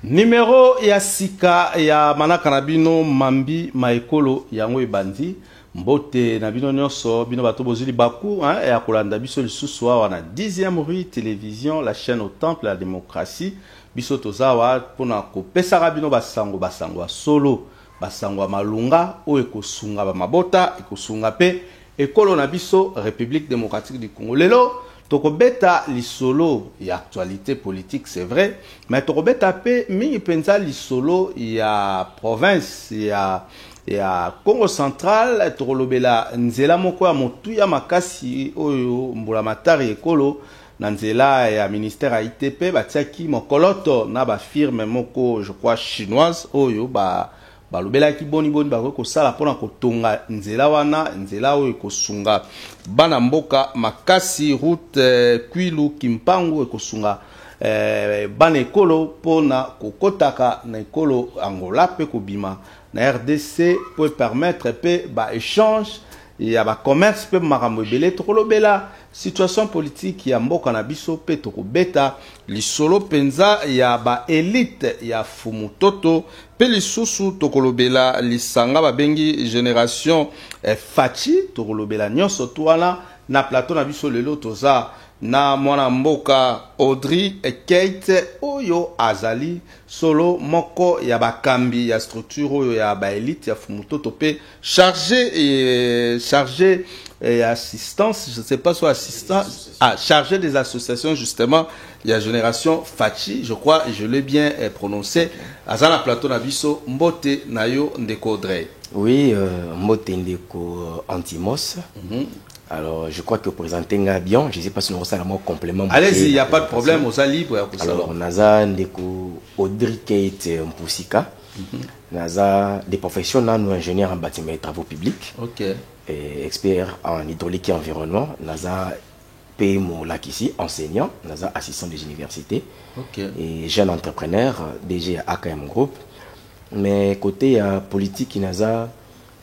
Numéro ya sika ya manaka na bino mambi maekolo yango ebandi mbote na bino nyonso bino bato bozili baku ya kolanda biso lisusu awa na 10e rue télévision la chaîne au temple la démocratie biso tozawa pona kopesaka bino basango solo basango malunga o ekosunga ba mabota ekosunga pe ekolo na biso République démocratique du Congo lelo tokobeta lisolo ya actualité politique c'est vrai mais tokobeta pe mingi penza lisolo ya province ya Congo central tokolobela nzela moko ya motu ya makasi oyo mbula matari ekolo na nzela ya ministère ya ITP batiaki mokoloto na ba firme moko je crois chinoise oyo balobela ki boni bako kosala pona kotonga nzela wana nzela oyo kosunga bana mboka makasi route Kwilu Kimpangu ekosunga bana ekolo pona kokotaka na ekolo Angola pe kobima na RDC pour permettre pe ba échange ya ba commerce pe makambo ebele tokolobela situation politique ya mboka na biso pe tokobeta lisolo penza ya ba élite ya fumutoto pe lisusu tokolobela lisanga babengi génération fachi tokolobela nyonso towana na plateau na biso lelo toza na mwana mboka Audrey Kate oyo azali solo moko ya bakambi ya structure oyo ya ba élite ya fumutoto pe chargé et assistance, je ne sais pas soit assistant, chargé des associations justement, il y a Génération Fachi, je crois, et je l'ai bien prononcé, Azana Plateau Nabiso, Mbote Nayo Ndeko Drey. Oui, Mbote Ndeko Antimos. Alors, je crois que présenter bien, je ne sais pas si nous avons un mot complément. Allez-y, il n'y a pas de problème, on est libre. Alors, Naza Ndeko Audrey Kate Mpoussika, Naza des professionnels, nous ingénieurs en bâtiment et travaux publics. Ok. Expert en hydraulique et environnement, Naza PMO Lakissi, enseignant, Naza assistant des universités, et jeune entrepreneur, DG AKM Group. Mais côté politique, Naza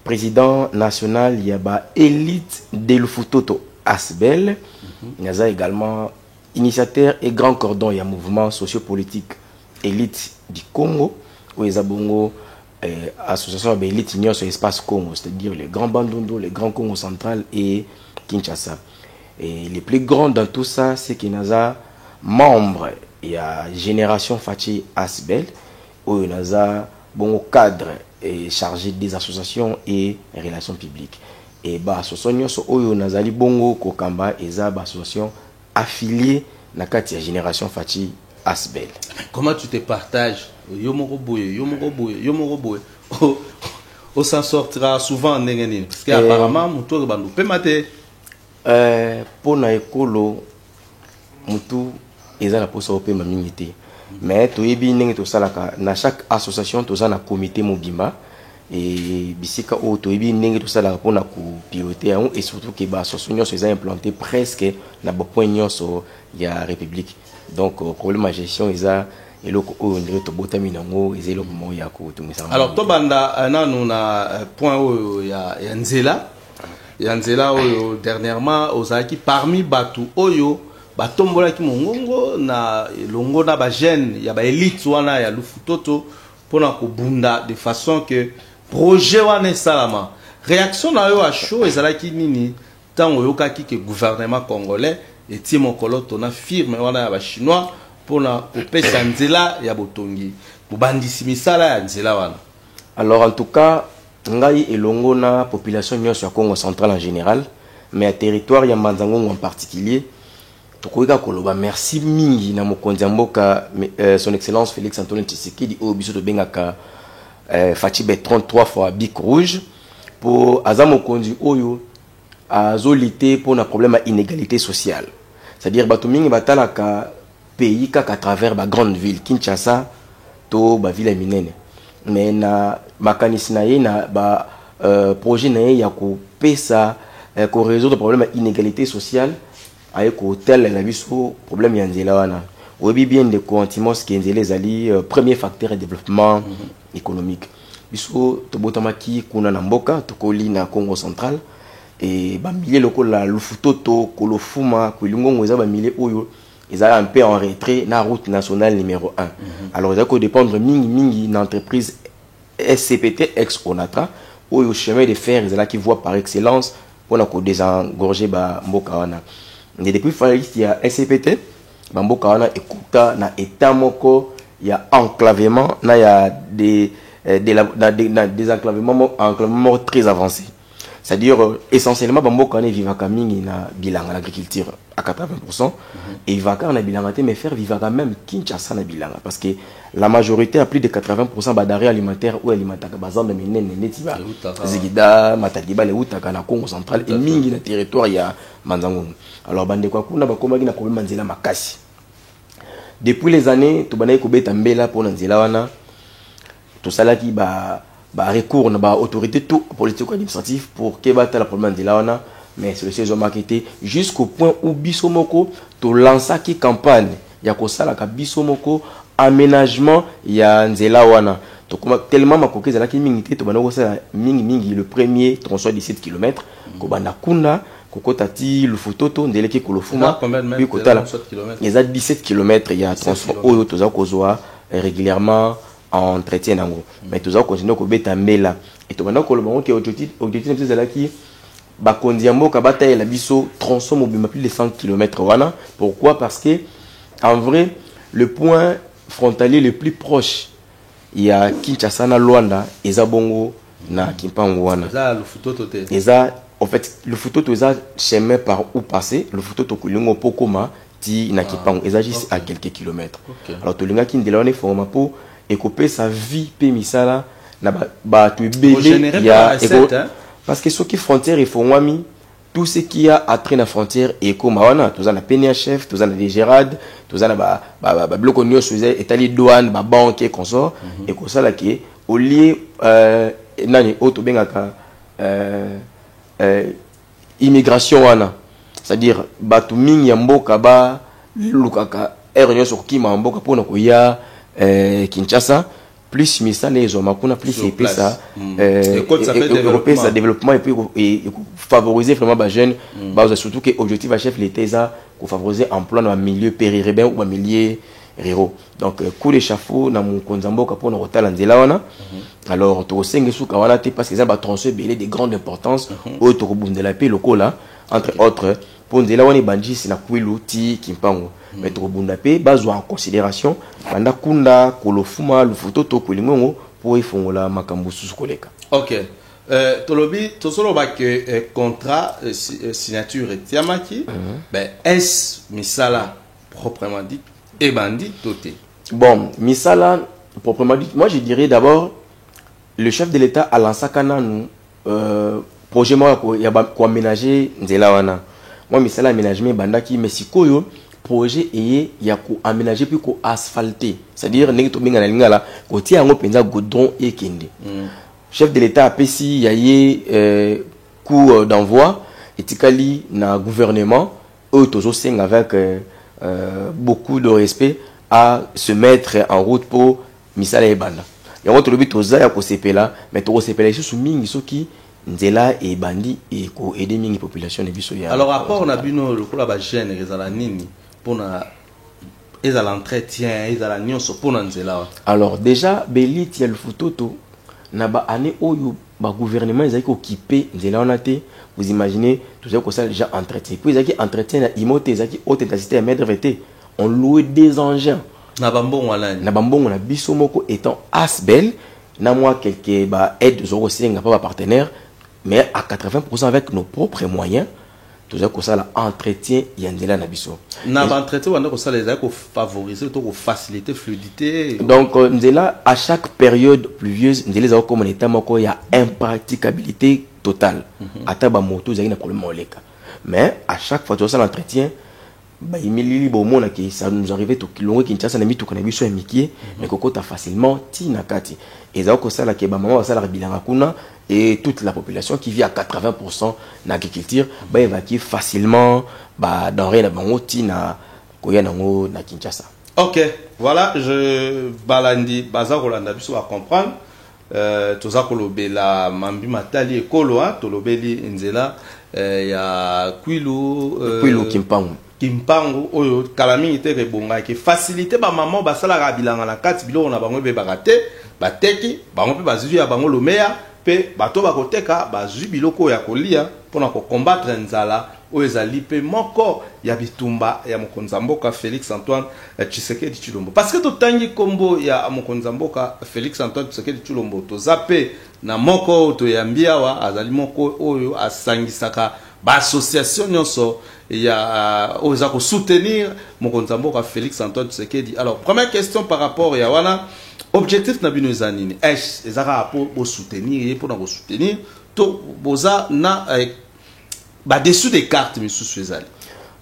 président national, il y a élite de l'Ufutoto Asbel, Naza également initiateur et grand cordon, il y a mouvement sociopolitique élite du Congo, où il y a Bongo. Association de l'élite sur l'espace Congo, c'est-à-dire les grands Bandundu, les grands Congo central et Kinshasa. Et les plus grands dans tout ça, c'est qu'il y a membres, il y a Génération Fachi Asbel, où il y a bon cadre et chargé des associations et relations publiques. Et bah association où il y a bongo kokamba et za association affiliée na kati Génération Fachi Asbel. Comment tu te partages? Yomoroboye. On s'en sortira souvent en Nengenine. Parce qu'apparemment, Moutou Bandou peut mater. Pour na écolo, Moutou, ils ont la possibilité de m'imiter. Mais tu es bien, tu sais, dans chaque association, tu as un comité Mobimba. Et bisika o tu es bien, tu sais, pour na piloter et surtout que l'association s'est implantée presque dans le point sur la République. Donc, problème de gestion, ils ont alors tobanda nanu na point oyo ya nzela oyo dernièrement ozaki parmi batu oyo batombola ki mongongo na longo na ba jeune ya ba élite wana ya Lufutoto pona ko bunda de façon que projet wana salama réaction na yo a chaud ezalaki nini tango yokaki que gouvernement congolais eti mokoloto na firme wana ya ba chinois pour la pesa nzela ya botongi bubandisi misala ya nzela wana. Alors en tout cas ngai elongo na population nyonso ya Congo central en général mais à territoire ya Manzangongo en particulier tokoyika koloba merci mingi na mokonzi ya mboka son excellence Félix Antoine Tshisekedi o biso to bengaka Fachi Bertrand 3 fois bic rouge pour aza mokonzi oyo azolité pour un problème d'inégalité sociale, c'est-à-dire bato mingi batalaka pays à travers la grande ville Kinshasa to ba ville minene mais na makanisi na ye na ba projet na ye ya ko pesa ko résoudre problème d'inégalité sociale ay ko tel la biso problème ya nzela wana obi bien de Antimos ki nzela ezali premier facteur de développement économique biso to botamaki kuna na mboka to koli na Congo central et ba milier lokola Lufutoto kolofuma kwilungo ngweza ba milier oyo ils ont un peu en retrait la route nationale numéro 1. Alors ils ont dépendre mingi une entreprise SCPT ex-Onatra où au chemin de fer ils ont qui voient par excellence pour désengorger mboka wana. Mais depuis il y a SCPT mboka wana écouta na état moko il y a enclavement il y a des enclavements très avancés. C'est-à-dire essentiellement mboka wana vivaka mingi na bilanga l'agriculture à 80% et vivaka na bilanga mais faire vivaka même Kinshasa na bilanga parce que la majorité à plus de 80% d'arrêt alimentaire ou alimentaire bazamba minene netiba zigida matadiba le utaka na Congo central et mingi na territoire ya Manzango. Alors bande kwa kuna bakoma na problème nzela makasi. Depuis les années to banaye ko beta mbela pour nzela wana to salaki recours na autorité tout politique administratif pour que bata la problème nzela wana mais c'est le saison marketé jusqu'au point où Bisomoko to lança qui campagne ya ko sala ka Bisomoko aménagement ya nzela wana to tellement makoke zala ki mingi to bana ko sala mingi le premier tronçon de 17 km ko bana kuna kokotati le photo ndele ki kolofuma puis kotala les 17 km ya tronçon oyo to za kozwa régulièrement en entretien nango mais to za continuer ko beta mbela et to bana ko lo bango ki objectif zala ki bakonzi ya mboka bataille la biso tronçon mobima plus de 100 km wana. Pourquoi? Parce que en vrai le point frontalier le plus proche il y a Kinshasa na Luanda eza bongo na Kimpangu wana eza en fait le photo eza chemin par où passer le photo to kulingo pokoma ti na Kimpangu eza juste à quelques kilomètres. Alors to linga ki ndela wana forma po écoper sa vie pe misala na ba tu belé ya parce que ce qui frontière et fongwami tout ce qui a attrait la frontière et comme wana tous na PNA chef tous na des Gérard tous na ba bloc union sous étali douane ba banque et consort et comme ça là qui au lieu nani auto bengaka immigration wana c'est-à-dire batu mingi ya mboka ba lukaka erreur sur ki ma mboka pona ko ya Kinshasa plus misala les hommes kuna plus et puis ça développer ça développement et puis favoriser vraiment ba jeunes surtout que objectif à chef l'état ça pour favoriser emploi dans le milieu périurbain ou dans le milieu rural. Donc coup l'échafaud na mon konzamboka pour na rotala nzela wana. Alors to senge suka wana te parce que ça ba transfert belé de grande importance au to bundela pe lokola entre autres pour nzela wana banji sina kwilu ti Kimpangu. Mais to bunda pe bazo en considération banda kunda kolofuma le photo to kulingo pour ifongola makambo susu koleka. OK. Tolobi tosolo ba que contrat signature tiamaki ben est misala proprement dit et bandit toté. Bon, misala proprement dit, moi je dirais d'abord le chef de l'État a lancé kananu projet moi ya ko aménager nzela wana. Moi misala aménagement bandaki mais sikoyo projet et ya ko aménager puis ko asphalter. C'est-à-dire ngi to binga na lingala ko tia ngo penza goudron et kende. Chef de l'État a pesi yaye coup d'envoi etikali na gouvernement autozo sing avec beaucoup de respect à se mettre en route pour misala ebanda. Ya ngoto lobi toza ya ko sepela mais to sepela sous mingi soki nzela et bandi et ko aider mingi population de biso ya. Alors rapport na bino lokola ba jeune ezala nini pona ezala entretien ezala nyonso pona nzela. Alors déjà belit ya le photo to na ba année oyo ba gouvernement ezaki occupé nzela wana te. Vous imaginez tout ça que ça déjà entretien puis ezaki entretien na imote ezaki haute intensité à mètre VT on louait des engins na bambongo na biso moko étant asbel na moi quelques ba aide zoro singa pas partenaire mais à 80% avec nos propres moyens tout ça que ça la entretien yandela na biso na ba entretien wanda ko ça les ko favoriser to ko faciliter fluidité. Donc nzela à chaque période pluvieuse nzela za comme état moko ya impraticabilité totale ata ba moto zaki na problème oleka mais à chaque fois tout ça l'entretien ba imilili bo mona ki ça nous arrivait to kilongo Kinshasa na mitu kana biso ya mikie mais kokota facilement ti na kati et za ko sala ke ba mama sala bilanga kuna et toute la population qui vit à 80% na agriculture ba évacuer facilement ba denrée na bango ti na koya nango na Kinshasa. OK, voilà, je balandi baza kolanda biso va comprendre toza kolobela mambi matali ekolo to lobeli nzela ya Kwilu Kimpangu kimpangu oyo kalami te rebonga ki faciliter ba maman ba sala ka bilanga na kati bilo na bango be bakate bateki bango pe bazu ya bango lomeya pe bato bakoteka bazu biloko ya kolia pona ko combattre nzala oyo ezali pe moko ya bitumba ya mokonzi mboka Félix Antoine Tshisekedi Tshilombo parce que totangi kombo ya mokonzi mboka Félix Antoine Tshisekedi Tshilombo tozape na moko to yambia wa azali moko oyo asangisaka ba association nyonso ya oza ko soutenir mokonzi mboka Félix Antoine Tshisekedi. Alors première question par rapport ya wana objectif na bino ezanini ezaka po soutenir pour na soutenir to boza na bah dessous des cartes mais sous Suezali.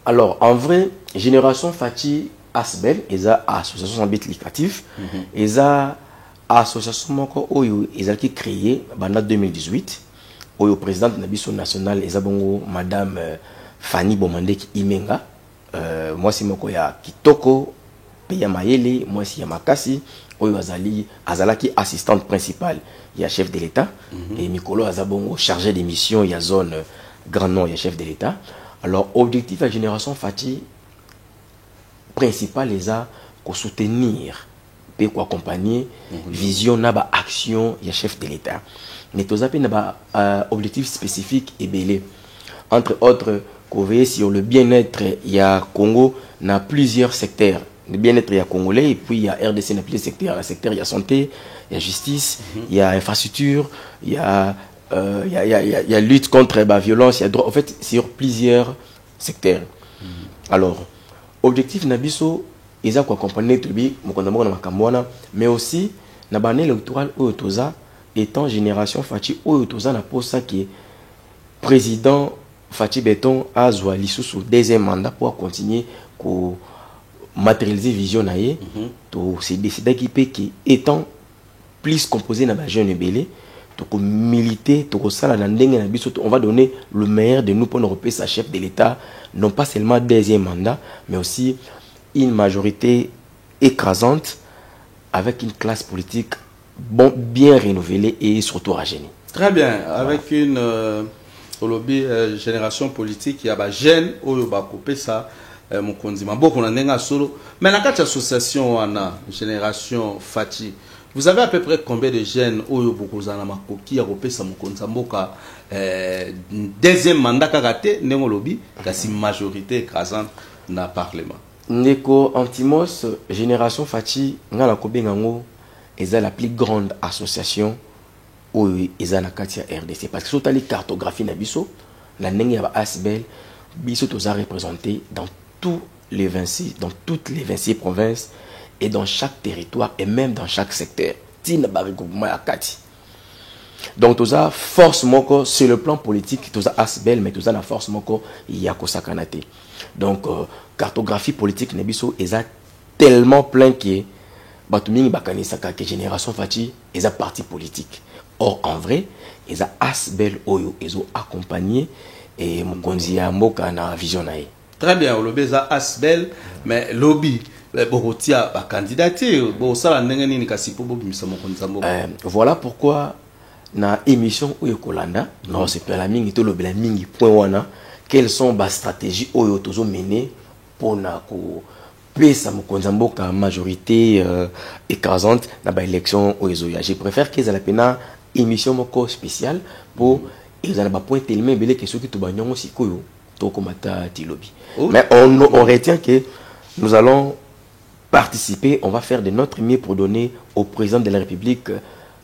Alors en vrai génération Fati Asbel eza association sans but lucratif eza association moko oyo ezaki créé en 2018 oyo présidente na biso national eza bongo madame Fanny Bomandeki Imenga moi c'est moko ya kitoko pe ya mayele moi c'est ya makasi oyo azalaki assistante principale ya chef de l'État et Mikolo azabongo chargé des missions ya zone grand nom et chef de l'État. Alors, objectif de la génération Fati principal est à soutenir et accompagner vision naba action et chef de l'État. Mais tout ça naba objectif spécifique et belé. Entre autres, qu'on veille sur le bien-être il y a Congo dans plusieurs secteurs. Le bien-être il y a congolais et puis il y a RDC dans plusieurs secteurs. Le secteur il y a santé, il y a justice, il y a infrastructure, il y a lutte contre la violence, il y a droit, en fait, sur plusieurs secteurs. Alors, objectif Nabiso, ils ont accompagné tout le monde, mais aussi, l'année électorale Oyotoza, étant génération Fati Oyotoza, n'a pas ça qui est président Fati Beton a Zouali sous deuxième mandat pour continuer à matérialiser vision naïe. C'est décidé qui étant plus composé dans la jeune belé. Militer, on va donner le meilleur de nous pour nous repérer sa chef de l'État, non pas seulement deuxième mandat, mais aussi une majorité écrasante avec une classe politique bien renouvelée et surtout rajeunée. Très bien, avec une génération politique, il y a des jeunes qui ont coupé ça. Beaucoup de solo. Mais dans cette association, on a génération Fati. Vous avez à peu près combien de jeunes oyo bokozana makoki ya kopesa mokonzi mboka deuxième mandat karaté ndenge lobi kasi majorité écrasante na parlement. Ndeko Antimos génération Fati ngala kobenga ngo eza la plus grande association oyo eza na kati ya RDC parce que sotali cartographie na biso la ndenge ya ba Asbel biso toza représenté dans toutes les 26 provinces et dans chaque territoire et même dans chaque secteur. Donc tout ça force moko sur le plan politique, tout ça Asbel mais tout ça la force moko yako sakanate. Donc cartographie politique nebiso eza tellement plein que batumingi bakanisaka que génération Fati eza parti politique. Or en vrai eza Asbel oyo ezo accompagner et mokonzi ya mboka na vision nae. Très bien, le beza Asbel mais lobby la candidature voilà pourquoi na émission Oyo Kolanda non c'est pas la mingi to le mingi point wana quelles sont les stratégies Oyo tozo mener pour na ko pesa mokonzi mboka majorité écrasante na ba élection Oyo ya. Je préfère qu'ils aient la pena émission moko spéciale pour ils ont ba point tellement belé que ceux qui to ba nyongo sikoyo to komata ti lobby. Mais on retient que nous allons participer, on va faire de notre mieux pour donner au président de la République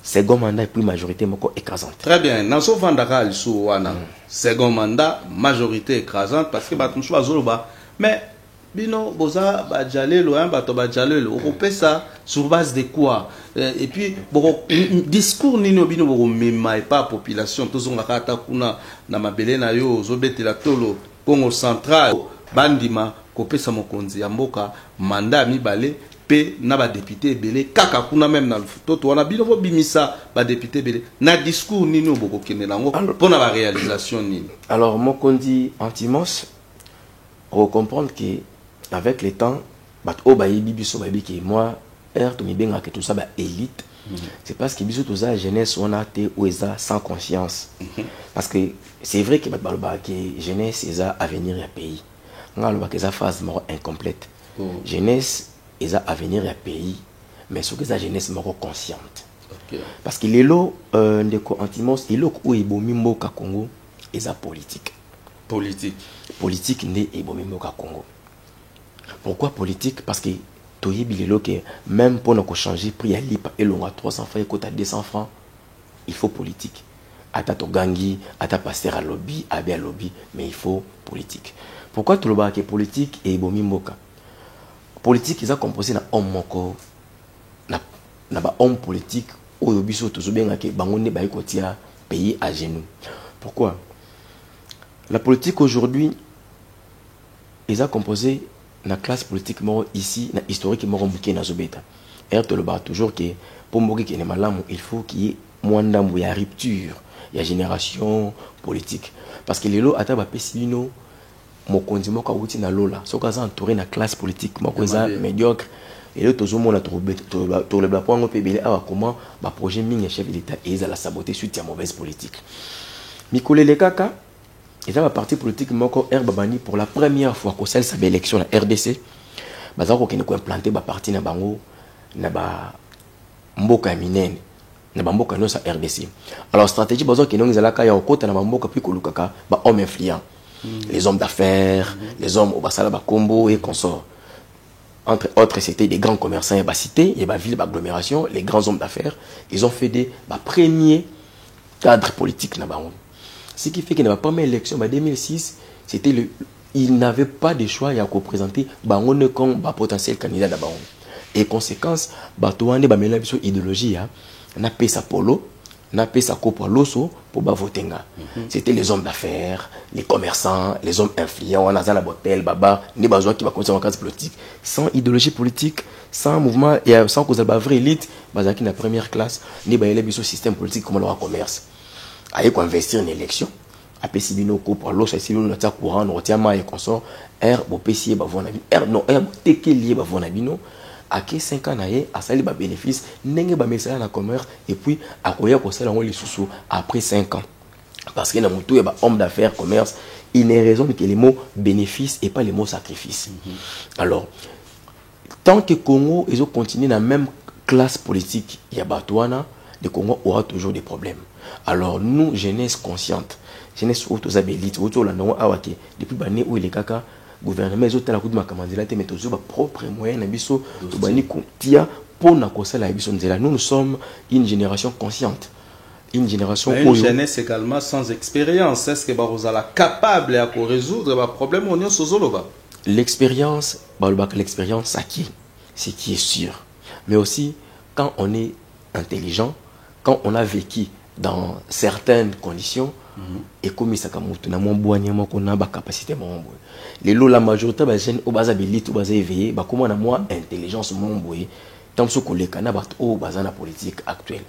second mandat et puis majorité écrasante. Très bien. Dans ce vendaka second mandat, majorité écrasante parce que mais bino boza bajalelo bato bajalelo on ça sur base de quoi et puis discours nino bino mema et pas population tozonga kata kuna na mabele na yo zobetela tolo Congo central bandima kopesa mokonzi ya mboka mandat mibale pe na ba député belé kaka kuna même na toto wana bino vo bimisa ba député belé na discours nini oboko kenela ngo pona ba réalisation nini. Alors mokondi Antimos on comprendre que avec le temps bat o ba yebi biso ba yebi que moi to mi benga que tout ça ba élite c'est parce que biso tout ça jeunesse on a été oeza sans conscience parce que c'est vrai que bat baloba que jeunesse eza avenir ya pays. nga loba que phase moro incomplète. Jeunesse eza avenir ya pays, mais ce que sa jeunesse moro consciente. Parce que lelo ndeko Antimos eloko o ebomi mboka Congo eza politique. Politique nde ebomi mboka Congo. Pourquoi politique? Parce que toyebi lelo que même pour nous changer prix à lipa elonga 300 francs et à 200 francs, il faut politique. Ata to gangi, ata passer à lobby, abe à lobby, mais il faut politique. Pourquoi tout le monde que politique et ebomi mboka? Politique ils a composé na homme moko na ba homme politique oyo biso tozobenga ke bango ne ba ikotia pays à genoux. Pourquoi? La politique aujourd'hui ils a composé na classe politique moro ici na historique moro mbuke na zobeta. Et to le ba toujours que pour mboki ke ne malamu il faut qu'il y ait moins d'ambo ya rupture ya génération politique parce que lelo ata ba pesibino mokonzi moko uti na lola soka za entouré na classe politique moko za médiocre et le tozomo na to le bla point pebele awa comment ba projet mingi chef de l'état et la saboter suite à mauvaise politique Mikole le kaka et ça va parti politique moko Babani pour la première fois ko sel sa élection na RDC baza ko kene ko implanter ba parti na bango na ba mboka minene na ba mboka no sa RDC. Alors stratégie bazo kene ngizala ka ya okota na ba mboka puis ko lukaka ba homme influent. Les hommes d'affaires, les hommes au Basala Bakombo et consorts. Entre autres, c'était des grands commerçants et cités, et ville d'agglomération, les grands hommes d'affaires, ils ont fait des premiers cadres politiques. Ce qui fait que la première élection, en 2006, c'était ils n'avaient pas de choix à représenter Bangon comme potentiel candidat d'abord. Et conséquence, Batouane, idéologie, n'a pas sa polo. N'a pas sa coupe à l'osso pour voter. C'était les hommes d'affaires, les commerçants, les hommes influents, on a la botelle, baba, ni besoin qui va continuer en case politique. Sans idéologie politique, sans mouvement et sans cause de la vraie élite, basé qui na première classe, ni bailler le système politique comme le commerce. Avec investir une élection, après si bino coupe à l'osso, si bino n'a courant, on retient mal et consort, bo PC bavona non, teke lié bavona bino. À 5 ans à sali ba bénéfice nenge ba mesala na commerce et puis à koya ko sala ngoli susu après 5 ans parce que na mutu ya ba homme d'affaires commerce il n'est raison que les mots bénéfice et pas les mots sacrifice. Alors tant que Congo ils ont continué dans la même classe politique ya Batouana, le Congo aura toujours des problèmes. Alors nous jeunesse consciente, jeunesse auto zabelite auto la non awake depuis bané où il est kaka gouvernement ils ont la coup de ma commandilate mais toujours propre moyen na biso to bani tia pour na kosala la biso nzela. Nous sommes une génération consciente, une génération une jeunesse également sans expérience. Est-ce que barozala capable à résoudre les problèmes on est sozoloba? L'expérience l'expérience acquis c'est qui est sûr, mais aussi quand on est intelligent, quand on a vécu dans certaines conditions et comme ça comme tout na mon boigné mon qu'on a ba capacité mon boy les lots la majorité ba jeune au basa belite au basa éveillé ba comment na moi intelligence mon boy tant ce que les kana ba au basa na politique actuelle.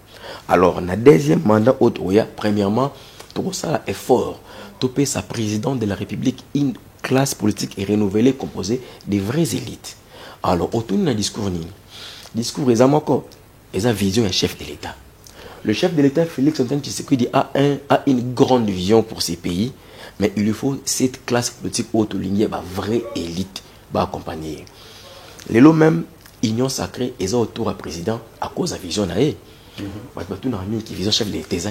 Alors na deuxième mandat oya premièrement tout ça effort topé sa président de la République une classe politique est renouvelée composée de vraies élites. Alors autour d'un discours les amako les a vision un chef de l'État. Le chef de l'État, Félix Antoine Tshisekedi, a une grande vision pour ces pays, mais il lui faut cette classe politique autolignée, une vraie élite, pour accompagner. Les lots même, Union sacrée, ils ont autour à président à cause de la vision. Qui vision chef de l'État.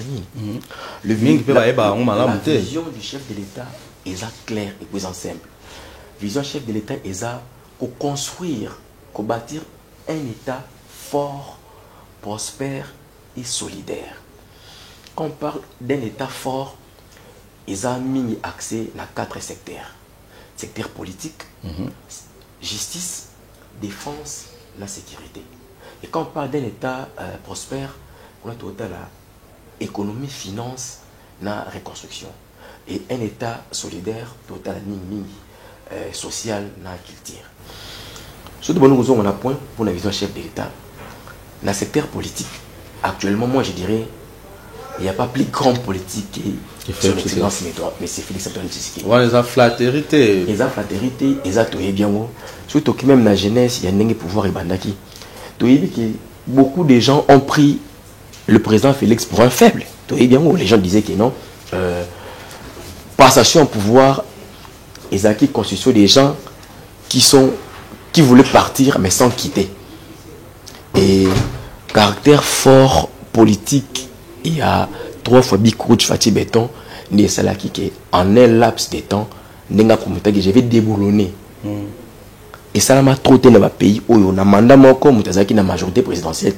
La vision du chef de l'État est claire et plus simple. La vision du chef de l'État est construire, bâtir un État fort, prospère, et solidaire. Quand on parle d'un État fort, ils ont mis accès à 4 secteurs. Secteur politique, justice, défense, la sécurité. Et quand on parle d'un État prospère, on a tout la économie, finance, la reconstruction. Et un État solidaire, total social, la culture. Surtout, on a un point pour la vision chef de l'État. Dans le secteur politique, actuellement, moi je dirais, il n'y a pas plus grand politique que son excellence, mais c'est Félix Antoine Tshisekedi. Ouais, ils ont flatérité. Ils ont flatérité, ils ont tout bien. Surtout que même dans la jeunesse, il y a un pouvoir et bandaki. Beaucoup de gens ont pris le président Félix pour un faible. Les gens disaient que non. Passation au pouvoir ils ont qui constituent des gens qui voulaient partir mais sans quitter. Et caractère fort politique, il y a 3 fois Bikouch Fatih Béton, ni Salaki qui en un laps de temps, n'enga prometteur que je vais déboulonner. Et ça m'a trop dans le pays où on a mandat moko mutazaki na majorité présidentielle,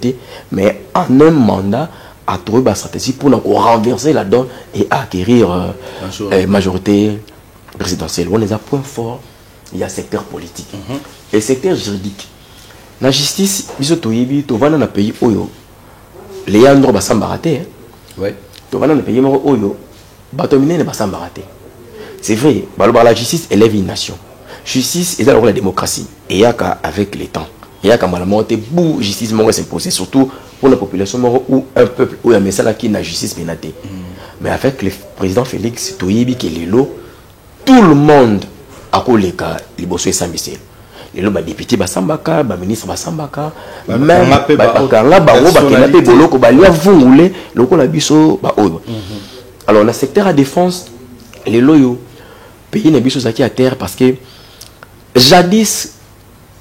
mais en un mandat à trouver la stratégie pour renverser la donne et acquérir majorité présidentielle. On les a point fort, il y a secteur politique et secteur juridique. La justice, biso toyebi to vana na pays oyo les yandro basambaraté. Ouais. To vana na pays moko oyo batomine ne basambaraté. C'est vrai, la justice élève une nation. Justice est alors la démocratie. Et il y a qu'avec les temps. Il y a qu'à malamonter pour justice s'imposer, surtout pour la population ou un peuple où il y a un message qui n'a justice pénatée. Mais avec le président Félix Toyebi qui est l'élo, tout le monde a collé les bosseux et sambissés. Les députés basambaka, les ministres basambaka, même alors le secteur à défense, les loyaux, pays n'a biso à terre parce que jadis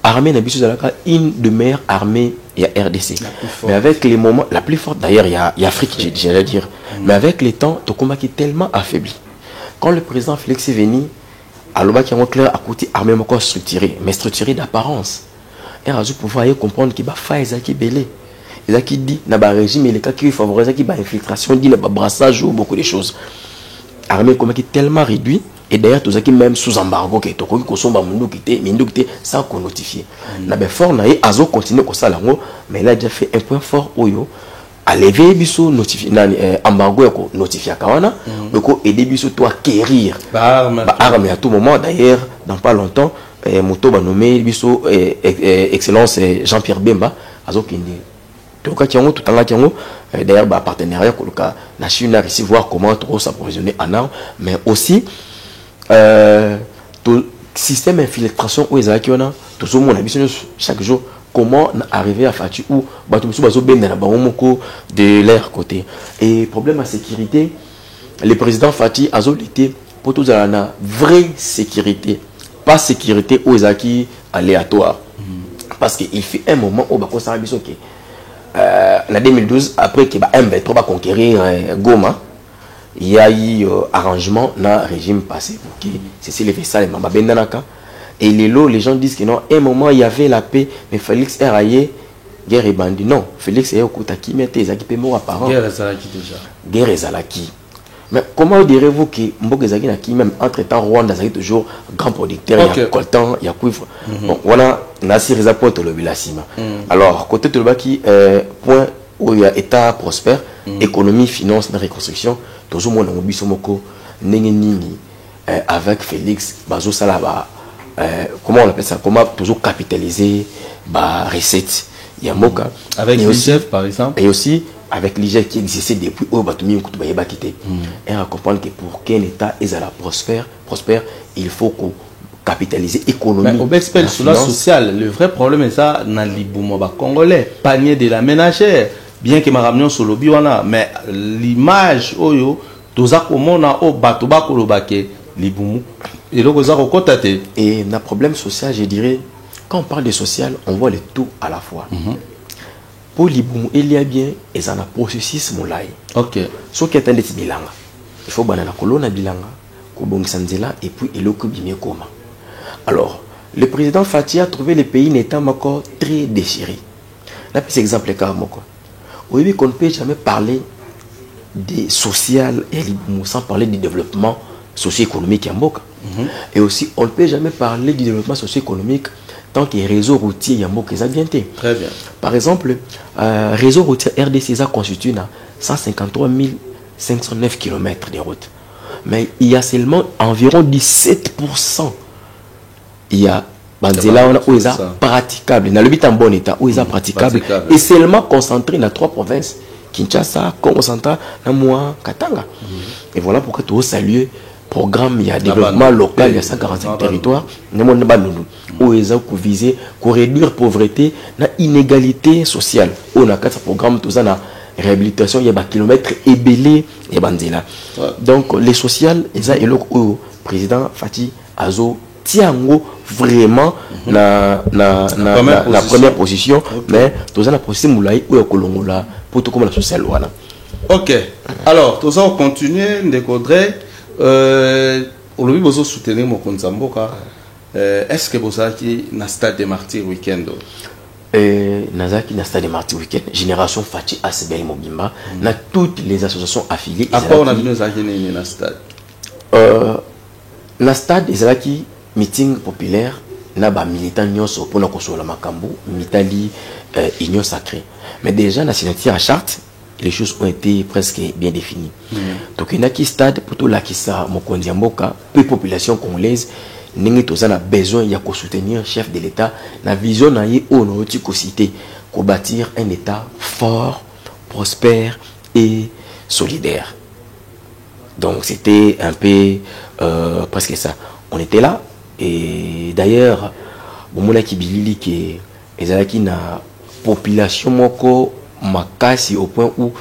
armée n'a biso une de meilleures armées il y a RDC. Mais avec les moments la plus forte d'ailleurs il y a Afrique j'allais dire. Mais avec les temps ton combat qui est tellement affaibli. Quand le président Félix est venu à l'Oba qui a clair à côté armée encore structurée, mais structurée d'apparence. Et à vous pouvoir comprendre qu'il va faire qui belé. Et qui dit na ba régime les cas qui favorise qui ba infiltration dit na ba brassage ou beaucoup de choses. Armée comme qui est tellement réduit et d'ailleurs tout ça qui même sous embargo qui est au ko somba mundu qui sans qu'on notifie. Na ba fort na azo continuer comme ça là mais là a déjà fait un point fort oyo à lever biso notifier embargo ko notifier kawana ko aider biso to acquérir arme à tout moment d'ailleurs dans pas longtemps moto ba nommé biso excellence Jean-Pierre Bemba azo kindi tout cas tiango tout en tiango d'ailleurs ba partenariat ko le cas national ici voir comment trop s'approvisionner en armes mais aussi tout système infiltration où ezaki ona tout ce monde biso chaque jour comment arriver à Fati ou de leur côté. Et problème à sécurité, le président Fati a été pour tout la vraie sécurité, pas sécurité aux acquis aléatoires. Parce qu'il fait un moment où on s'est dit en 2012, après que M23 va conquérir Goma, il y a eu arrangement dans le régime passé pour que c'est les vaisseaux et les gens disent que non, à un moment il y avait la paix, mais Félix est raillé, guerre et bandit. Non, Félix est au Koutaki, mais t'es qui mort apparent. Guerre et Zalaki déjà. Guerre et Zalaki. Mais comment direz-vous que Mbok Zaki, même entre-temps, Rwanda est toujours grand producteur, il y a coltan, il y a cuivre. Bon, voilà, Nassir Zapo Tolobilasima. Alors, côté Tolobaki, point où il y a État prospère, économie, finance, reconstruction, toujours mon ambi somoko, Nengenini, avec Félix, Bazo Salaba. Comment on appelle ça, comment toujours capitaliser bah recette il y a moka avec l'IGF par exemple et aussi avec l'IGF qui existait depuis au batumi kutuba yeba kité et à comprendre que pour qu'un état est à la prospère il faut qu'on capitaliser économie au expert sur la sociale le vrai problème est ça dans l'iboumo ba congolais panier de la ménagère bien que ma ramion sur le biwana mais l'image oyo toza komona o bato ba kolobake l'iboumo. Et un problème social, je dirais, quand on parle de social, on voit le tout à la fois. Pour l'Ibou, il y a bien, et ça a un processus moulay. Ok. Ce qui est un des bilanga. Il faut banana colonna bilanga, kobong sanzela, et puis il occupe bien comment. Alors, le président Fati a trouvé le pays n'étant encore très déchiré. Là, puis, exemple, le cas, au début, qu'on ne peut jamais parler des social et l'Ibou sans parler du développement socio-économique en Mboka. Et aussi, on ne peut jamais parler du développement socio-économique tant que les réseaux routiers y a bien. Très bien. Par exemple, réseau routier RDC constitue 153 509 km de routes. Mais il y a seulement environ 17%. Il y a Banzela où ils sont praticables. Dans le but en bon état, où ils sont praticables. Et seulement concentré dans 3 provinces. Kinshasa, Congo Central, Namoua, Katanga. Et voilà pourquoi tu veux saluer programme, il y a développement local, il y a 145 territoires, où ils ont visé pour réduire la pauvreté, la inégalité sociale. On a 4 programmes, tout ça, la réhabilitation, il y a des kilomètres ébélés, et bandela. Donc, les sociales, ils ont le président Fati azo tiango vraiment na première position, mais tous la position moulai ou kolongola pour tout comme la sociale wana. OK. Alors, tous on continuer décoder au lobby bozo soutenir mon Konzamboka. Est-ce que vous avez un stade de martyr week-end? Nazaki na stade de martyr week-end. Génération Fachi ACBI Mobimba. Na toutes les associations affiliées. À quoi on a vu nos agents na stade? Na stade, Izalaki meeting populaire. Na ba militant nyonso pour na kosola makambo. Mitali union sacrée. Mais déjà, na signature à charte, les choses ont été presque bien définies. Donc, il y a qui stade pour tout la qui sa Mokondiamboka, peu population congolaise. Nous avons besoin de soutenir le chef de l'État. La vision de bâtir un État fort, prospère et solidaire. Donc c'était un peu presque ça. On était là. Et d'ailleurs, la population moko makasi au point où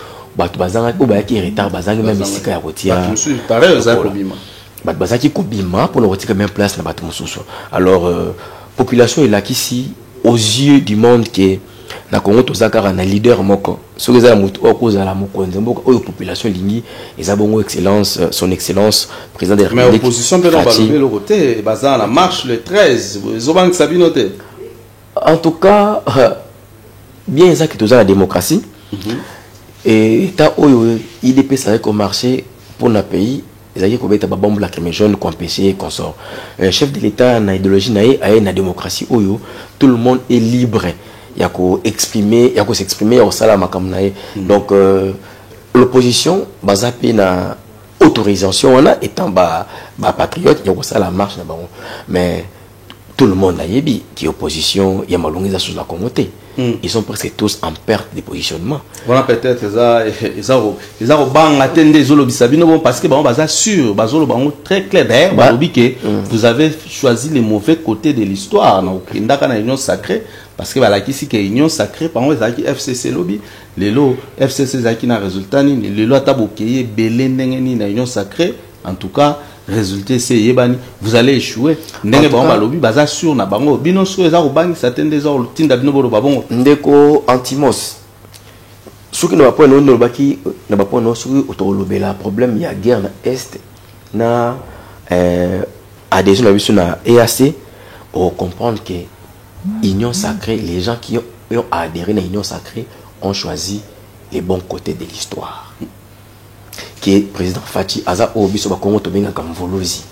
Bazaki Kobima pour nous retirer même place dans Batou Moussoussou. Alors, population est là ici, aux yeux du monde qui est na Congo Tozakara, un leader moko. Sur les amours, au cause de la moko, la population ligne, et ça bon excellence, son excellence, président de la République. Mais opposition peut pas lever le côté, basant la marche le 13, Zobank Sabinote. En tout cas, bien ça qui est la démocratie. Et tant IDP ça va marcher pour notre pays. Les aïeux qui ont bombe lacrymogène, qu'on empêcher, qu'on sort. Chef de l'État, na idéologie, na démocratie, tout le monde est libre. Il y a qu'à exprimer, il y a qu'à s'exprimer au salam makamnae. Donc l'opposition, basée na autorisation, on a étant bas patriote, il y a qu'à ça la marche là-bas. Mais tout le monde a yébi qui est opposition, il y a malongé sur la communauté. Ils sont presque tous en perte de positionnement. Voilà peut-être ils ont parce que c'est sûr, très clair d'ailleurs, vous avez choisi les mauvais côtés de l'histoire. Donc il y a une union sacrée parce que ici que union sacrée par exemple FCC lobby, les lots FCC qui n'a résultat ni les lots taboukeye belé ni na union sacrée. En tout cas, résultat c'est yebani, vous allez échouer. Ndenge ba lobby baza sur na bango bino so eza robangi certaines des heures tinda bino bolo babongo ndeko antimos soki na bapo no baki na bapo no soki otolobela problème ya guerre na est na adhésion na biso na EAC on comprendre que union sacrée, les gens qui ont adhéré à l'union sacrée ont choisi les bons côtés de l'histoire. Qui est président Fachi Aza Obiso Bakongo Tobenga comme Volozi.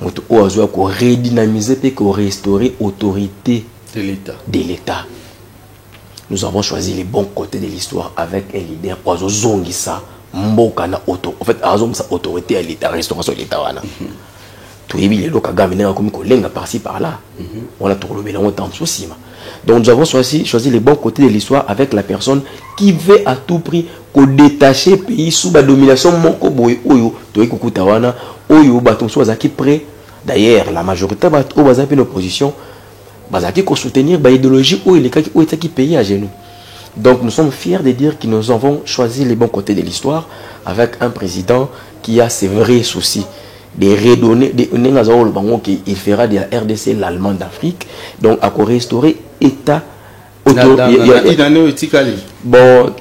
Moto Oazoa ko redynamiser et ko restaurer l'autorité de l'État. Nous avons choisi les bons côtés de l'histoire avec un leader Oazo Zongisa Mboka na auto. En fait, Azo sa autorité à l'État, restauration de l'État wana. Tout est bien, comme collègue par-ci par-là. On a tout le mélange en souci. Donc nous avons choisi les bons côtés de l'histoire avec la personne qui veut à tout prix qu'on détache le pays sous la domination moko boy oyo to ekukutawana oyo baton soit qui prêt. D'ailleurs la majorité au bazar une opposition bazaki ko soutenir ba idéologie ou les cas qui pays à genoux. Donc nous sommes fiers de dire que nous avons choisi les bons côtés de l'histoire avec un président qui a ses vrais soucis de redonner il fera de la RDC l'Allemand d'Afrique, donc à restaurer État. Bon,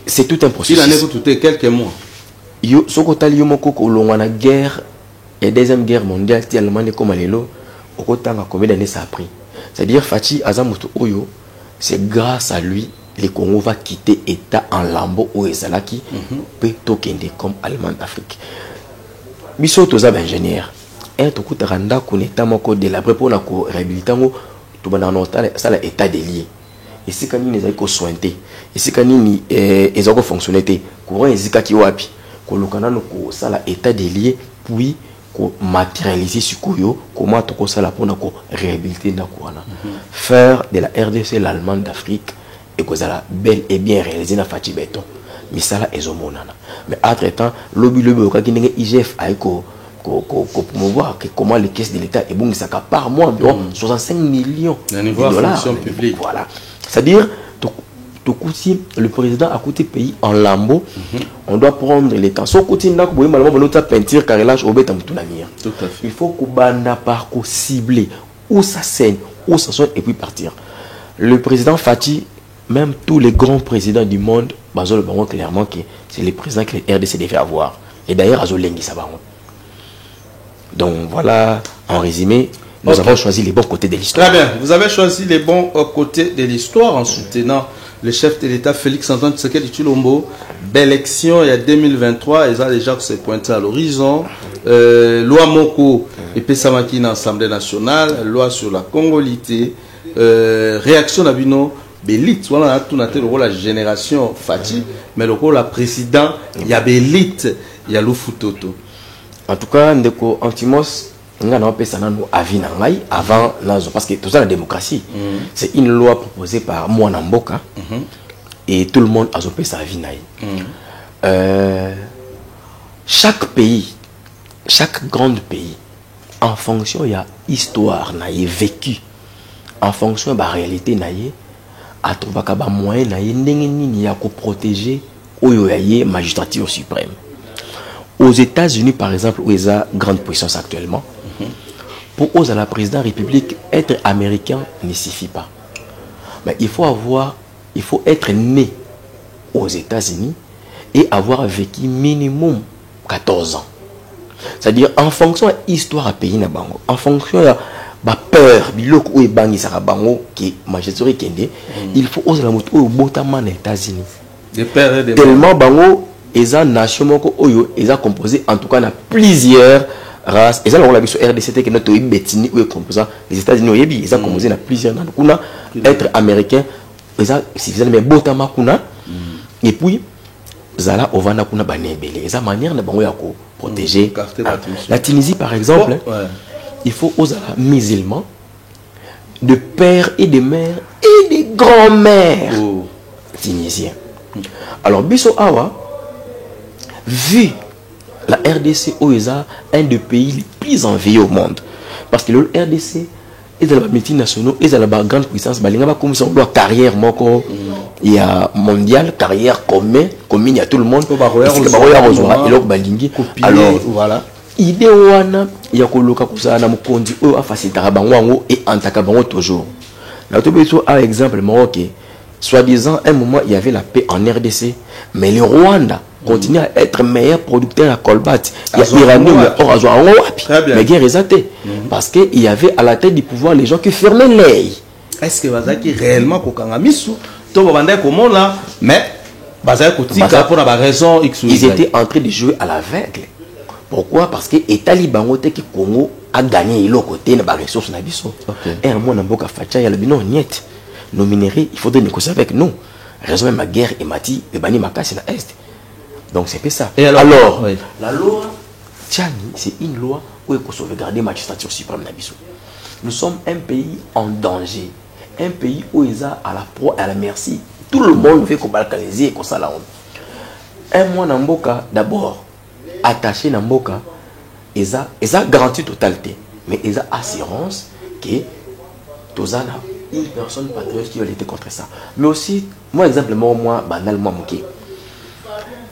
c'est tout un processus. Il en est quelques mois. La guerre, la deuxième guerre mondiale, c'était Allemagne comme Alélo, combien d'années ça a pris. C'est-à-dire Fachi Azamoto Oyo, c'est grâce à lui le Congo va quitter État en lambeau ou Ezalaki, peut tokener comme Allemand d'Afrique. Biso toza ba ingénieur et to kutaranda koneta moko de la prépo na ko réhabilitango to bana nota ça état des liés ici kanini ezali ko sointer ici kanini ezako fonctionner te courant ezika ki wapi ko lokana no ko sala état des liés puis ko matérialiser sikoyo comment to ko sala pona ko réhabiliter na ko wana faire de la RDC l'Allemand d'Afrique et ko sala bel et bien réalisé na Fachi Beton mais ça là ezomonana. Mais entre temps lobby quand IGF a promouvoir comment les caisses de l'État et bon ça par mois environ 65 millions de dollars. Voilà. C'est-à-dire le président a coûté pays en lambeaux. On doit prendre les temps. So coûté n'a que malheureusement peinture carrelage au béton tout l'avenir. Il faut que banda parcours ciblé où ça saigne, où ça sonne et puis partir. Le président Fati, même tous les grands présidents du monde, basons le baron clairement que c'est les présidents que les RDC devaient avoir. Et d'ailleurs, Azolengi Sabaron. Donc voilà, en résumé, nous avons choisi les bons côtés de l'histoire. Très bien, vous avez choisi les bons côtés de l'histoire en soutenant le chef de l'État Félix Antoine Tshisekedi Tshilombo. Belle élection il y a 2023, ils ont déjà se pointé à l'horizon. Loi Moko et Pessamaki dans l'Assemblée nationale, loi sur la congolité, réaction d'Abino, Bélite, voilà, tout n'a été le rôle de la génération Fati, mais le rôle de président, il y a Bélite, il y a Lufutoto. En tout cas, Ndeko Antimos, on a appelé ça avant parce que tout ça la démocratie. C'est une loi proposée par Mwana Mboka et tout le monde a appelé ça Avinaï. Chaque pays, chaque grand pays, en fonction de la histoire naïe vécu, en fonction de la réalité naïe, a trouvé un moyen de protéger la magistrature suprême. Aux États-Unis, par exemple, où il y a grande puissance actuellement, pour oser la présidente de la République, être américain ne suffit pas. Mais il faut être né aux États-Unis et avoir vécu minimum 14 ans. C'est-à-dire en fonction de l'histoire du pays, en fonction de la peur, il faut oser la moto aux États-Unis. Tellement bango, ils ont nation ils ont composé en tout cas plusieurs races. Ils ont la RDC qui notre bétini ou composant les États-Unis ils ont composé dans plusieurs nations. Être américain, ils ont suffisamment mais botama kuna et puis zala ovana kuna banebele. Ils ont manière de bango ya ko protéger. La Tunisie par exemple, il faut aux musulmans de pères et de mères et de grands-mères tunisiens. Alors biso awa vu la RDC OESA, un des pays les plus enviés au monde. Parce que le RDC est dans la multinationale, est dans la grande puissance. Il y a une carrière il y a mondiale, carrière commune, il y a tout le monde. Alors, voilà. Idée wana ya koloka kusana mukondi oyo afasitaka bango et antaka bango toujours. Là tout un exemple Maroc, soi-disant un moment il y avait la paix en RDC, mais le Rwanda continue à être meilleur producteur à Colbat. Il y a Iranien, mais guerre est parce qu'il y avait à la tête du pouvoir les gens qui fermaient l'œil. Est-ce que Bazaki réellement Kokangamisu là, mais pour la raison ils étaient en train de jouer à l'aveugle. Pourquoi? Parce que l'État libangote qui Congo a gagné l'autre côté de la ressource nabiso. Et un mois n'amboka facha il y a le binon niet. Nos minéraux, il faudrait négocier avec nous. Raison même ma guerre et mati et bani makasi na est. Donc c'est ça. Et alors oui. La loi Tchani, c'est une loi où il faut sauvegarder la magistrature suprême nabiso. Nous sommes un pays en danger, un pays où ils ont à la proie à la merci. Tout le monde fait qu'on balkaniser et qu'on s'en la honte. Un mois n'amboka d'abord attaché n'amboka, ils ont garantie totalité, mais ils ont assurance que tous une personne patriote qui va lutter contre ça. Mais aussi, moi exemplement moi banalement moqué.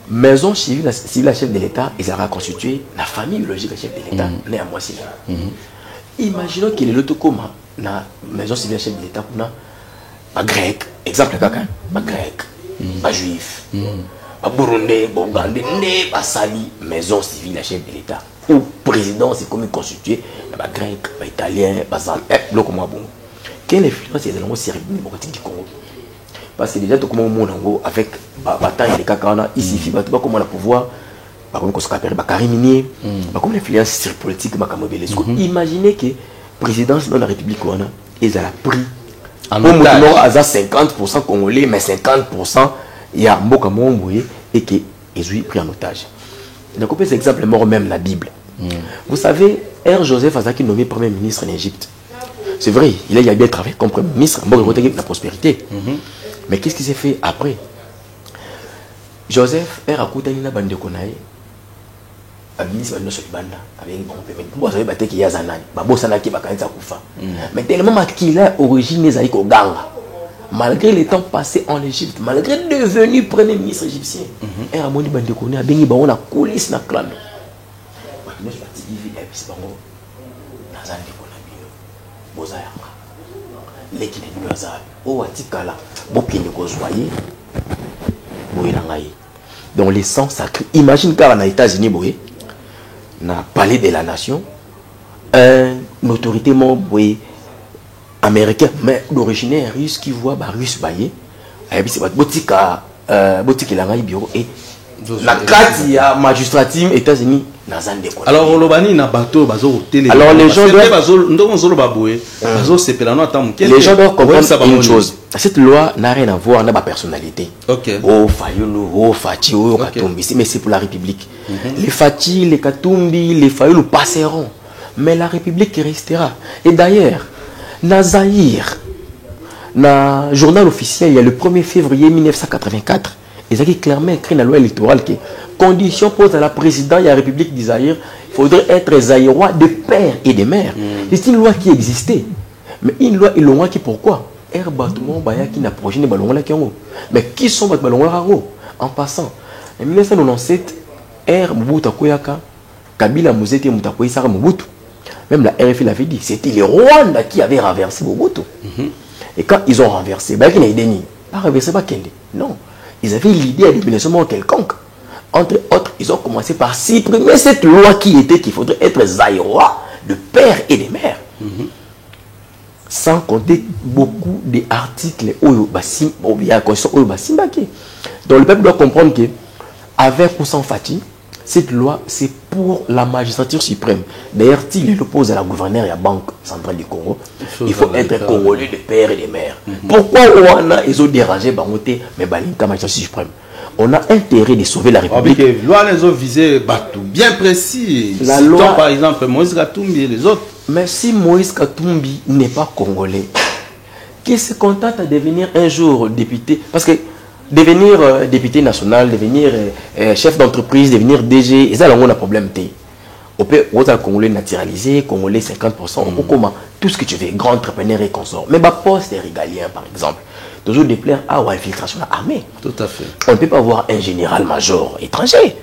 Maison civile la chef de l'État, ils ont constitué la famille biologique du chef de l'État, né à moi c'est là. Imaginons qu'il est l'autre comme la maison civile chef de l'État, pas grec, exemple quelqu'un, pas grec, pas juif, pas burundais, pas ougandais, pas sali, maison civile chef de l'État. Ou président, c'est comme constitué, pas grec, pas italien, pas zambien, bloc comme moi bon. Quelle influence est dans le Syrie du Congo? Parce que déjà tout comme on monde avec bataille de Kakana ici il va comment le pouvoir par contre qu'on s'appelle Bakary Minier comme l'influence sur politique Makamobele. Imaginez que présidence dans la République on a ils a pris en otage à 50% congolais mais 50% il y a Mboka Momboye et que ils ont pris en otage. Donc on peut exemple mort même la Bible. Vous savez R. Joseph Azaki nommé premier ministre en Égypte. C'est vrai, il a bien travaillé comme premier ministre, la prospérité. Mais qu'est-ce qui s'est fait après? Joseph est raconté à bande konaï, un ministre de notre bande avec un complément. Vous savez qu'il y a Zanani, Babo Sanaki Bakanza Koufa. Mais tellement qu'il a origine des Aïko Ganga. malgré le temps passé en Égypte, malgré devenu premier ministre égyptien, et à mon niveau de connaître, à Bengi on a coulisse na clan. Nous je parti vivre et puis bango. Nazan de konabino. Bozayaka. Lekine nyoza. O atikala. Bokine kozwaye. Boyelangaye. Donc les sangs sacrés. Imagine car aux États-Unis boye na palais de la nation une autorité boye américain mais d'origine russe qui voit ba russe baye. Et puis c'est botika langaye bio et la carte ya magistrature États-Unis. Alors alors les gens doivent comprendre une chose. Cette loi n'a rien à voir avec ma personnalité. Oh Fayulu, oh Fachi, oh Katumbi, mais c'est pour la République. Les Fachi, les Katumbi, les Fayulu passeront, mais la République restera. Et d'ailleurs, Nazaïr, dans le journal officiel, il y a le 1er février 1984. Et ça qui clairement écrit dans la loi électorale que condition pose à la présidence de la République d'Isaïr, il faudrait être zaïrois de père et de mère. C'est une loi qui existait. Mais une loi, ils l'ont qui pourquoi? Qui n'a projet de ballon là qui ont. Mais qui sont les ballons là en passant? En 1997, Mobutu Koyaka, Kabila Mouzeti Moutakoyi Sara Mobutu. Même la RFI l'avait dit, c'était les Rwandais qui avaient renversé Mobutu. Et quand ils ont renversé, qui n'a déni, pas renversé Bakende. Non. Ils avaient l'idée à l'élimination quelconque. Entre autres, ils ont commencé par supprimer cette loi qui était qu'il faudrait être zaïrois de père et de mère. Sans compter beaucoup d'articles où il y a donc le peuple doit comprendre que, avec ou sans Fati, cette loi c'est pour la magistrature suprême. D'ailleurs, s'il l'oppose à la gouverneure et à la Banque centrale du Congo, il faut être congolais de père et de mère. Pourquoi on a ils ont dérangé Bangote, mais la magistrature suprême? On a intérêt de sauver la République. La loi les autres visé bien précis. La loi, par exemple, Moïse Katumbi et les autres. Mais si Moïse Katumbi n'est pas congolais, qui se contente à devenir un jour député, parce que devenir député national, devenir chef d'entreprise, devenir DG, et ça, on a un problème. On peut être congolais naturalisé, congolais 50%, ou comment, tout ce que tu veux, grand entrepreneur et consort. Mais ma poste est régalien, par exemple. Toujours déplaire à l'infiltration de l'armée. Tout à fait. On ne peut pas avoir un général-major étranger.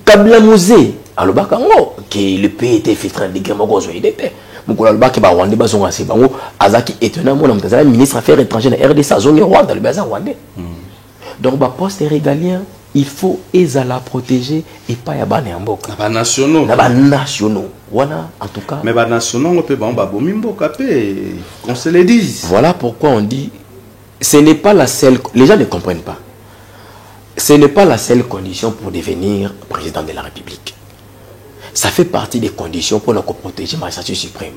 Kabila Mouzé, à l'Obakango, qui le pays était filtré de guerre, il était. Moukoula Lobaki, Rwandais, Bazonga, Sebango, Azaki, étonnamment, le ministre des Affaires étrangères de RDC, zone Rwanda, le bazar rwandais. Donc, ma poste est régalien, il faut la protéger et pas y avoir n'importe quoi. Nationaux. Nationaux. Voilà, en tout cas. Mais les nationaux, on peut qu'on se les dise. Voilà pourquoi on dit, ce n'est pas la seule. Les gens ne comprennent pas. Ce n'est pas la seule condition pour devenir président de la République. Ça fait partie des conditions pour nous protéger la magistrature suprême.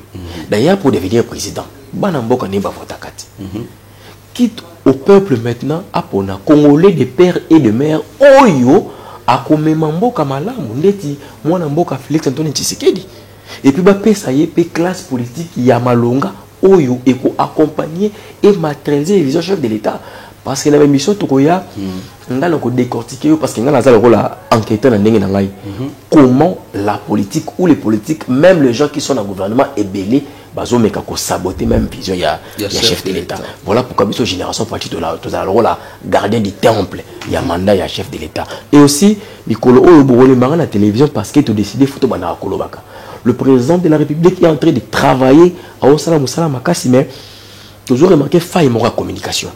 D'ailleurs, pour devenir président, Banamboka n'est pas votre carte. Quitte au peuple maintenant à pona congolais de père et de mère oyo a komemamboka malamu ndeti mwana mboka Félix Antoine Tshisekedi et puis ba pesa yé classe politique ya malonga oyo eko accompagner et matérialiser les visions chef de l'État parce que la mission tokoya ngala ko décortiquer parce que ngala za le rôle enquêteur na ndenge na ngai comment la politique ou les politiques même les gens qui sont dans le gouvernement est belé bazomeka ko saboter même vision ya chef de l'État. Voilà pourquoi biso génération partie de la le rôle gardien du temple ya mandat ya chef de l'État. Et aussi mikolo oyo bogole manga na télévision parce que tu décidé photo bana kolobaka. Le président de la République est en train de travailler à Osala Moussala Makasi mais toujours remarqué faille mon communication.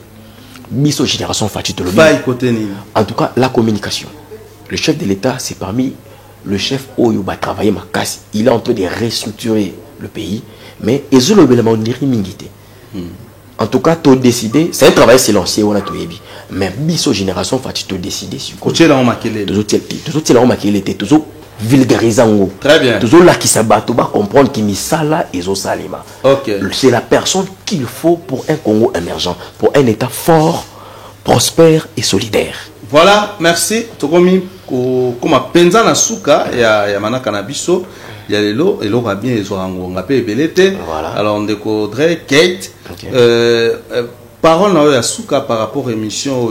Biso génération partie de faille côté ni. En tout cas la communication. Le chef de l'État c'est parmi le chef oyo ba travailler Makasi. Il est en train de restructurer le pays. Mais en tout cas, tu as décidé, c'est un travail silencieux, on a tout dit. Mais biso génération, tu as décidé sur quoi. Tu as remarqué. Toujours vulgarisant. Très bien. Toujours là qui s'abat, tu vas comprendre qu'il y a et Salima. C'est la personne qu'il faut pour un Congo émergent, pour un État fort, prospère et solidaire. Voilà, merci. Tokomi, comme penza na suka ya manaka na biso. Il y a les lots, et l'eau va bien, ils ont rappelé Belete. Alors, on décoderait Kate. Parole à Souka par rapport à l'émission,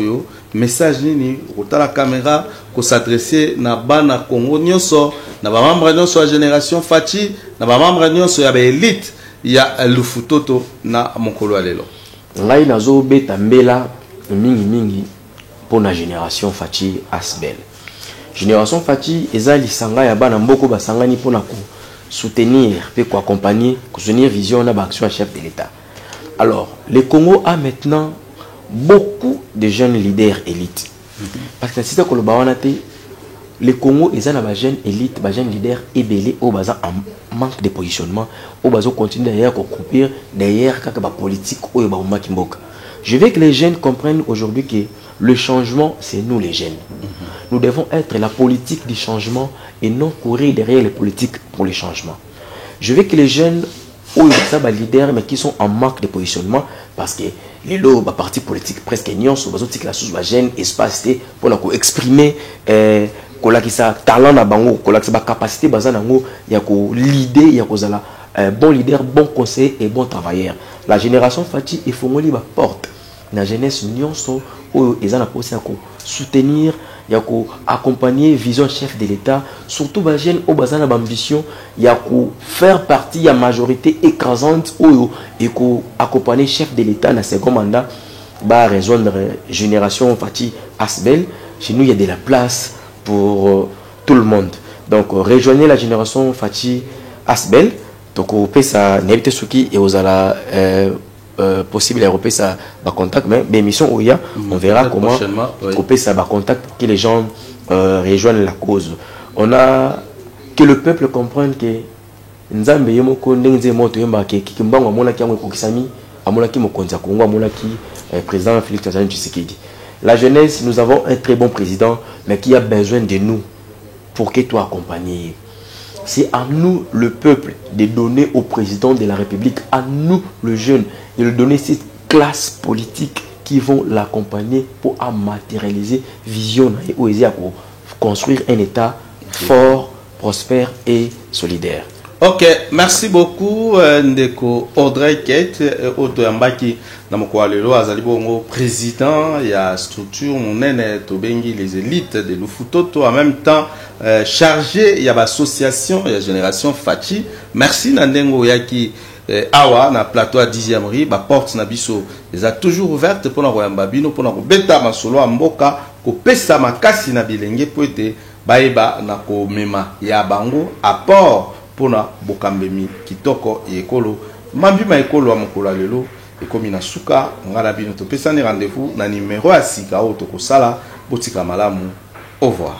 message ni, au la caméra, qu'on s'adressait na bana Congo Nyonso, na ba membre Nyonso la génération Fati, na ba membre Nyonso ya ba élite, il y a le Futoto na Mokolo Alelo. ngai nazo beta mbela mingi pour la génération Fachi Asbel. Génération Fachi eza lisanga ya bana mboko basangani pour soutenir et accompagner, soutenir vision na action chef de l'État. Alors, le Congo a maintenant beaucoup de jeunes leaders élites. Parce que si tu as le Congo est un jeune élite, un jeune leader ébélé, au bas en manque de positionnement, au bas continuer derrière couper derrière quelque politique ou kimboka. Je veux que les jeunes comprennent aujourd'hui que le changement, c'est nous les jeunes. Nous devons être la politique du changement et non courir derrière les politiques pour le changement. Je veux que les jeunes ou les leaders mais qui sont en manque de positionnement parce que les lots partis politiques presque nions sur la sous jeune espace pour exprimer sa talent na bango sa capacité bazanango ya ko leader ya ko zala bon leader bon conseiller et bon travailleur. La génération Fachi il faut ngoli ba porte la jeunesse nyonso ou ezana posa ko soutenir ya ko accompagner vision chef de l'État surtout ba jeune au bazana ambition ya ko faire partie ya majorité écrasante ou et ko accompagner chef de l'État na second mandat ba rejoindre génération Fachi Asbel. Chez nous il y a de la place pour tout le monde. Donc rejoignez la génération Fachi Asbel. Donc au pesa n'habite souki et aux ala possible européen ça va contact mais mission où il y a on verra comment couper ça va contact que les gens rejoignent la cause. On a que le peuple comprenne que nzambe yemoko ndenge moto yemba ke kimbango amona ki amwe kokisami amona ki mokonza Kongo amona ki président Félix Antoine Tshisekedi. La jeunesse, nous avons un très bon président mais qui a besoin de nous pour que toi accompagner. C'est à nous, le peuple, de donner au président de la République, à nous, le jeune, de lui donner cette classe politique qui vont l'accompagner pour matérialiser vision et pour construire un État fort, prospère et solidaire. Ok, merci beaucoup Ndeko Audrey Kate Otoyambaki Namokwalelo Azalibongo président il y a structure monene tobengi les élites de Lufutoto en même temps chargé il y a l'association il y a génération Fachi. Merci Nandengo Yaki awa na plateau à 10e rue ba porte na biso les a toujours ouverte pour na koyamba bino pour na kobeta masolo ya mboka ko pesa makasi na bilenge po ete baeba na ko mema ya bango apport pour na bokambemi kitoko ekolo mambi ma ekolo wa mokolo lelo ekomi na suka ngala bino to pesa ni rendez-vous na numéro ya sika o to kosala botika malamu. Au revoir.